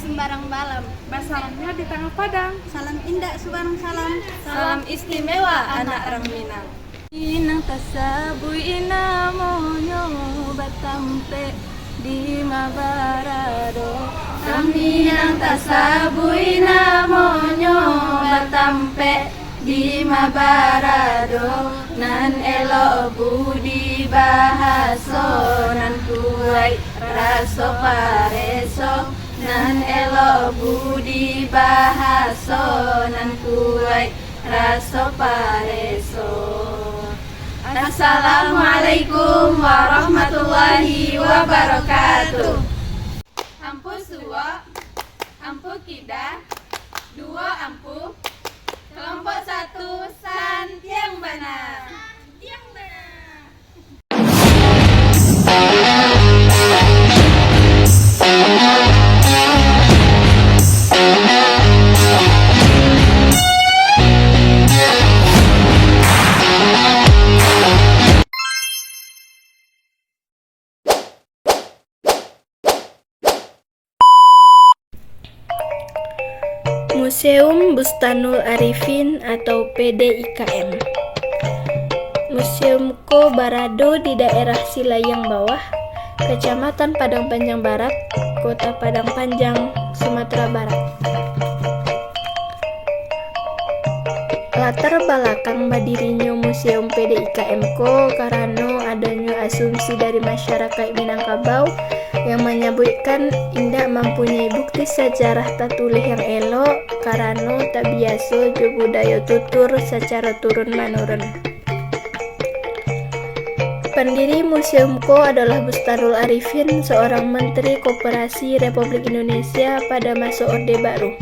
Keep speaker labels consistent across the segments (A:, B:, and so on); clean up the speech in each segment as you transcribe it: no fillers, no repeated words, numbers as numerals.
A: sembarang balam.
B: Basarangnya di tengah padang.
A: Salam indah subarang salam.
C: Salam istimewa anak orang Minang.
B: Inang tasabui inamonyo batampe di mabarado.
C: Kami nang tasabui namonyo batampe di mabarado. Nan elo budi bahaso nan kuai raso pareso. Nan elo budi bahaso nan kuai raso pareso. Assalamualaikum warahmatullahi wabarakatuh. Ampu suwo, ampu kida, dua ampu, kelompok satu Santiang Bana.
D: Museum Bustanul Arifin atau PDIKM. Museum Ko Barado di daerah Silayang Bawah, Kecamatan Padang Panjang Barat, Kota Padang Panjang, Sumatera Barat. Latar belakang berdirinya Museum PDIKM Ko karena adanya asumsi dari masyarakat Minangkabau yang menyebutkan indak mempunyai bukti sejarah tertulis yang elok karena tak biasa jo budaya tutur secara turun-menurun. Pendiri Museum Ko adalah Bustanul Arifin, seorang Menteri Koperasi Republik Indonesia pada masa Orde Baru.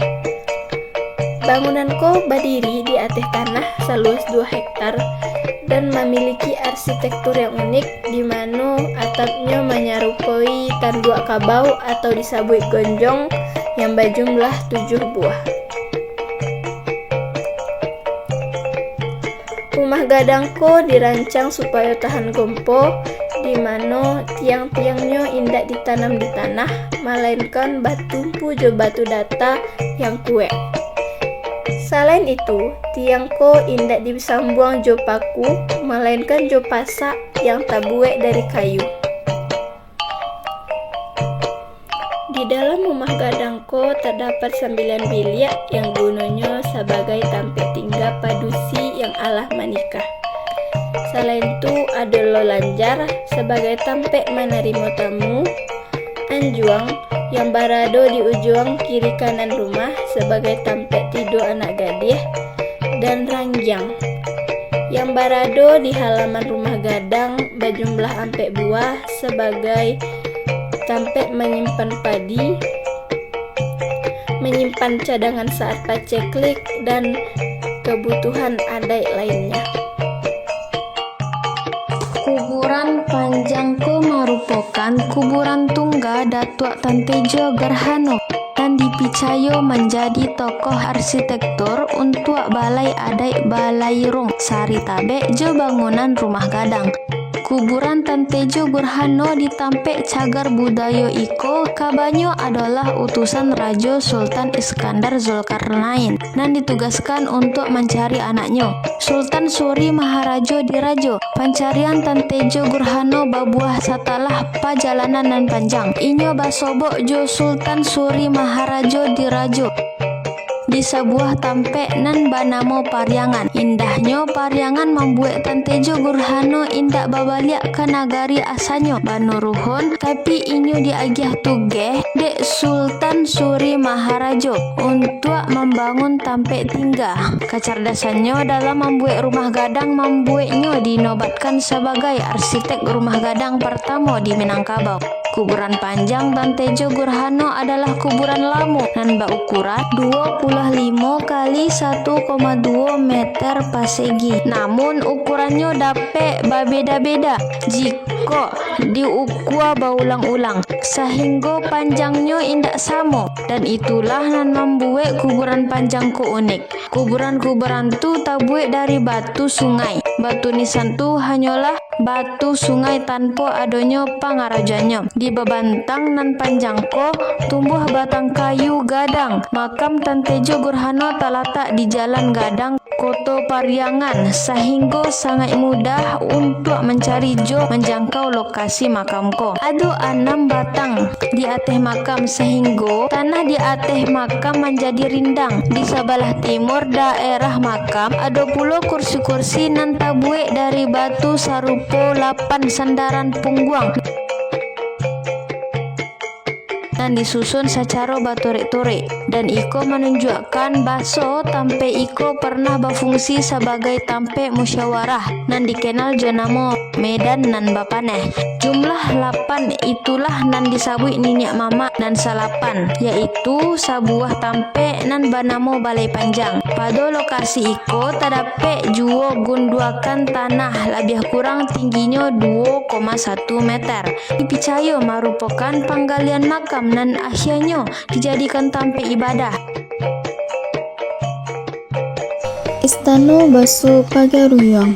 D: Bangunan Ko berdiri di atas tanah seluas 2 hektar dan memiliki arsitektur yang unik di mana atapnya menyerupai tanduk kabau atau disebut gonjong yang berjumlah 7 buah. Rumah gadang Ko dirancang supaya tahan gempa, di mana tiang-tiangnya indak ditanam di tanah, melainkan bertumpu jo batu data yang kuat. Selain itu, tiang Ko indak disambung jo paku, melainkan jo pasak yang terbuat dari kayu. Di dalam rumah gadang Ko terdapat 9 bilik yang gunanya sebagai tempat tinggal padusi yang alah menikah. Selain itu, ada lolanjar sebagai tempat menerima tamu, anjuang yang berada di ujung kiri kanan rumah sebagai tempat tidur anak gadis, dan ranjang yang berada di halaman rumah gadang berjumlah 4 buah sebagai tempat menyimpan padi, menyimpan cadangan saat paceklik, dan kebutuhan adat lainnya.
E: Kuburan Panjang Ko merupakan kuburan tunggal Datuk Tan Tejo Gerhano dan dipercaya menjadi tokoh arsitektur untuk Balai Adat Balairung Sari Tabek jo bangunan rumah gadang. Kuburan Tan Tejo Gerhano ditampek cagar budaya iko kabanyo adalah utusan Raja Sultan Iskandar Zulkarnain dan ditugaskan untuk mencari anaknya Sultan Suri Maharajo Dirajo. Pencarian Tan Tejo Gerhano babuah setelah perjalanan nan panjang. Inyo basobok jo Sultan Suri Maharajo Dirajo di sebuah tampek nan banamo Pariangan. Indahnya Pariangan membuat Tan Tejo Gerhano indak babaliak ke nagari asalnya Banuruhun, tapi inyo diagih tugeh dek Sultan Suri Maharajo untuk membangun tampek tinggal. Kecerdasannya dalam membuat rumah gadang membuatnya dinobatkan sebagai arsitek rumah gadang pertama di Minangkabau. Kuburan panjang Tan Tejo Gerhano adalah kuburan lama dan berukuran 25 kali 1,2 meter persegi. Namun ukurannya dapat berbeda-beda jika diukur berulang-ulang, sehingga panjangnya indak sama, dan itulah yang membuat kuburan panjang ku unik. Kuburan-kuburan tu terbuat dari batu sungai. Batu nisan tu hanyalah batu sungai tanpa adonyo pangarajanyo. Di bebantang nan panjangko tumbuh batang kayu gadang. Makam Tan Tejo Gurhano terletak di Jalan Gadang, Kota Pariangan, sehingga sangat mudah untuk mencari jo menjangkau lokasi makamko. Ada 6 batang di atas makam sehingga tanah di atas makam menjadi rindang. Di sebelah timur daerah makam ada pula kursi-kursi nan tabuik dari batu sarupo 8 sandaran pungguang dan disusun secara baturik-turik, dan iko menunjukkan bahwa tampe iko pernah berfungsi sebagai tampe musyawarah nan dikenal jenama Medan nan Bapaneh. Jumlah 8 itulah nan disabui Ninyak Mama nan salapan, yaitu sebuah tampe nan bernama Balai Panjang. Pada lokasi iko terdapat juo gunduakan tanah lebih kurang tingginya 2,1 meter. Dipercaya merupakan penggalian makam nan akhirnya dijadikan tampe ibadah.
D: Istana Baso Pagaruyung.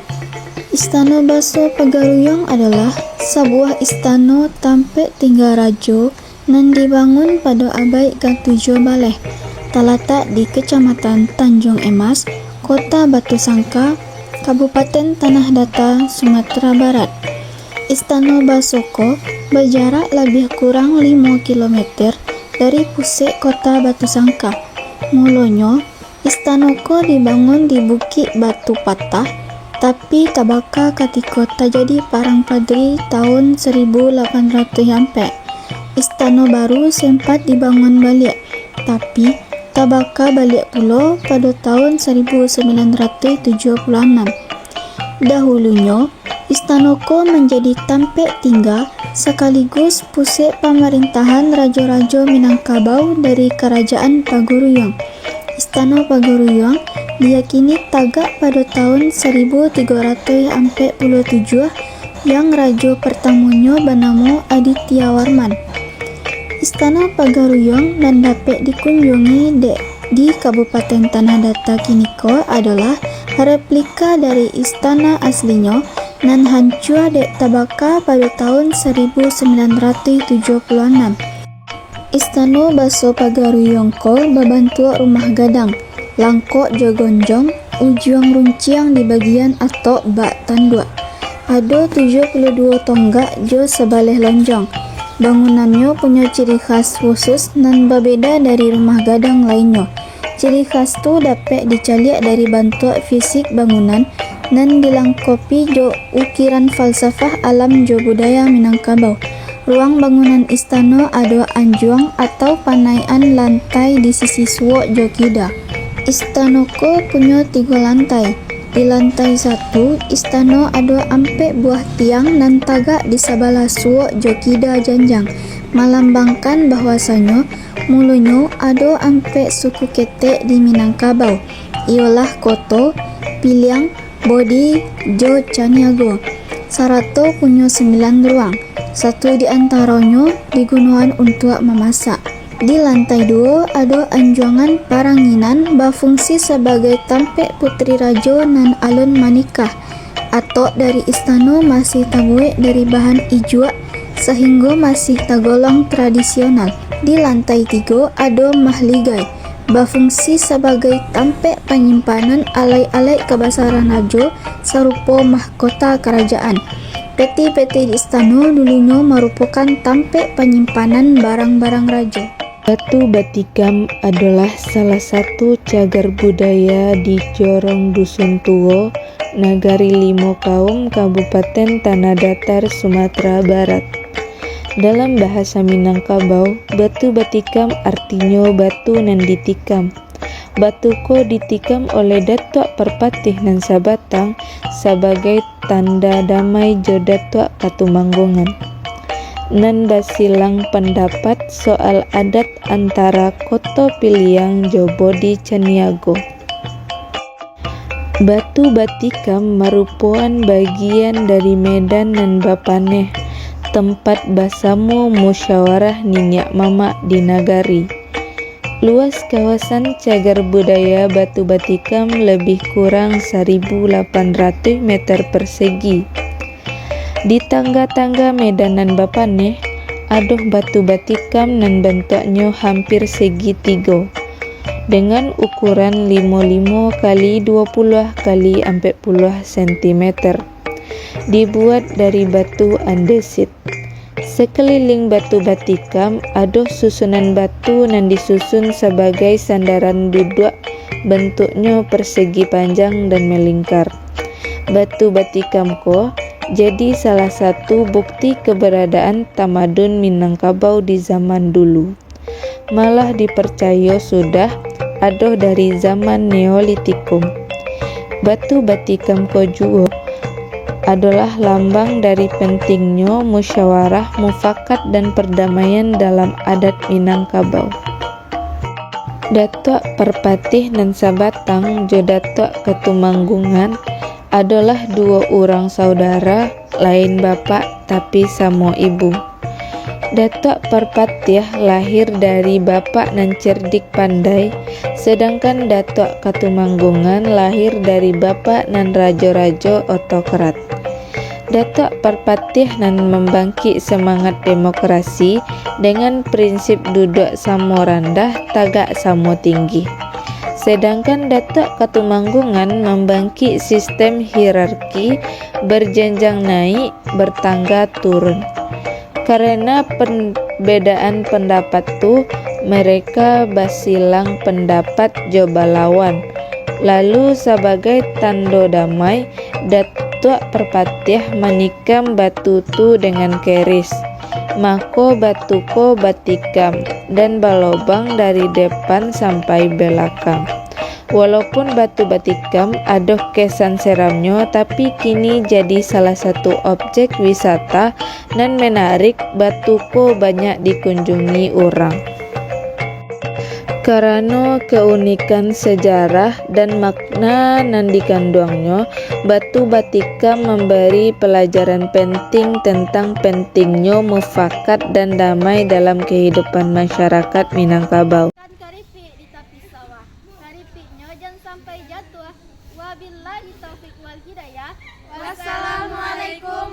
D: Istana Baso Pagaruyung adalah sebuah istana tampe tinggal raja nan dibangun pada abad ke-7 baleh. Terletak di Kecamatan Tanjung Emas, Kota Batu Sangka, Kabupaten Tanah Datar, Sumatera Barat. Istana Basoko berjarak lebih kurang 5 km dari pusat kota Batu Sangka. Mulanya, istana ko dibangun di Bukit Batu Patah, tapi tabaka ketika terjadi Perang Padri tahun 1800 sampai. Istana baru sempat dibangun balik, tapi tabaka balik pula pada tahun 1976. Dahulunya, istana ko menjadi tempat tinggal sekaligus pusat pemerintahan raja-raja Minangkabau dari Kerajaan Pagaruyung. Istana Pagaruyung diyakini tagak pada tahun 1347 yang raja pertamanya bernama Aditya Warman. Istana Pagaruyung dan dapat dikunjungi di Kabupaten Tanah Datar kiniko adalah replika dari istana aslinya nan hancur dek tabaka pada tahun 1976. Istana Baso Pagaruyung ko berbentuk rumah gadang, langkok jogonjong, ujung runcing di bagian atok bak tanduk. Ada 72 tonggak jo sebaleh lonjong. Bangunannya punya ciri khas khusus nan berbeda dari rumah gadang lainnya. Ciri khas tu dapat dicaliak dari bentuk fisik bangunan nan dilengkapi jo ukiran falsafah alam jo budaya Minangkabau. Ruang bangunan istana ada anjuang atau panaian lantai di sisi suwok jo kida. Istana ko punya 3 lantai. Di lantai 1, istana ada ampek buah tiang nan tagak di sebelah suwok jo kida janjang, melambangkan bahwasanya mulanya ada ampek suku ketek di Minangkabau, ialah Koto, Piliang, Bodi, Jo, Caniago. Sarato punya 9 ruang, satu di antaranya digunakan untuk memasak. Di lantai 2 ada anjuangan paranginan berfungsi sebagai tampek putri raja nan alun manikah. Atok dari istana masih terbuat dari bahan ijuak sehingga masih tergolong tradisional. Di lantai 3 ada mahligai, berfungsi sebagai tampek penyimpanan alai-alai kebesaran raja serupa mahkota kerajaan. Peti-peti di istana dulunya merupakan tampek penyimpanan barang-barang raja.
F: Batu Batikam adalah salah satu cagar budaya di Jorong Dusun Tuo, Nagari Limo Kaum, Kabupaten Tanah Datar, Sumatera Barat. Dalam bahasa Minangkabau, batu batikam artinya batu nan ditikam. Batu ko ditikam oleh Datuk Perpatih nan Sabatang sebagai tanda damai jo Datuk Katumanggungan. Nan basilang pendapat soal adat antara Koto Piliang jo Bodi Caniago. Batu Batikam merupakan bagian dari Medan nan Bapaneh, tempat basamo musyawarah Ninyak Mama di Nagari. Luas kawasan cagar budaya Batu Batikam lebih kurang 1.800 meter persegi. Di tangga-tangga medanan bapane, adoh batu batikam nan bentuknya hampir segitiga dengan ukuran 55 kali 20 kali 40 cm. Dibuat dari batu andesit. Sekeliling batu batikam adoh susunan batu nan disusun sebagai sandaran duduk, bentuknya persegi panjang dan melingkar. Batu batikam ko jadi salah satu bukti keberadaan tamadun Minangkabau di zaman dulu. Malah dipercaya sudah adoh dari zaman Neolitikum. Batu batikam ko juga adalah lambang dari pentingnya musyawarah, mufakat dan perdamaian dalam adat Minangkabau. Datuk Perpatih nan Sabatang jo Datuk Ketumanggungan adalah dua orang saudara, lain bapak tapi sama ibu. Datuk Perpatih lahir dari bapak nan cerdik pandai, sedangkan Datuk Ketumanggungan lahir dari bapak nan rajo-rajo otokrat. Datuk Perpatih nan membangkit semangat demokrasi dengan prinsip duduk samo rendah, tagak samo tinggi. Sedangkan Datuk Ketumanggungan membangkit sistem hierarki berjenjang naik, bertangga turun. Karena perbedaan pendapat tu, mereka basilang pendapat coba lawan. Lalu sebagai tanda damai, Datuk Perpatih menikam batu tu dengan keris. Mako batuko batikam dan balobang dari depan sampai belakang. Walaupun batu batikam adoh kesan seramnya, tapi kini jadi salah satu objek wisata dan menarik. Batuko banyak dikunjungi orang. Karena keunikan sejarah dan makna nan dikandungnya, batu batikam memberi pelajaran penting tentang pentingnya mufakat dan damai dalam kehidupan masyarakat Minangkabau.
A: Keripik di tepi sawah. Keripiknya jangan sampai jatuh. Wabillahi taufiq wal hidayah.
C: Wassalamualaikum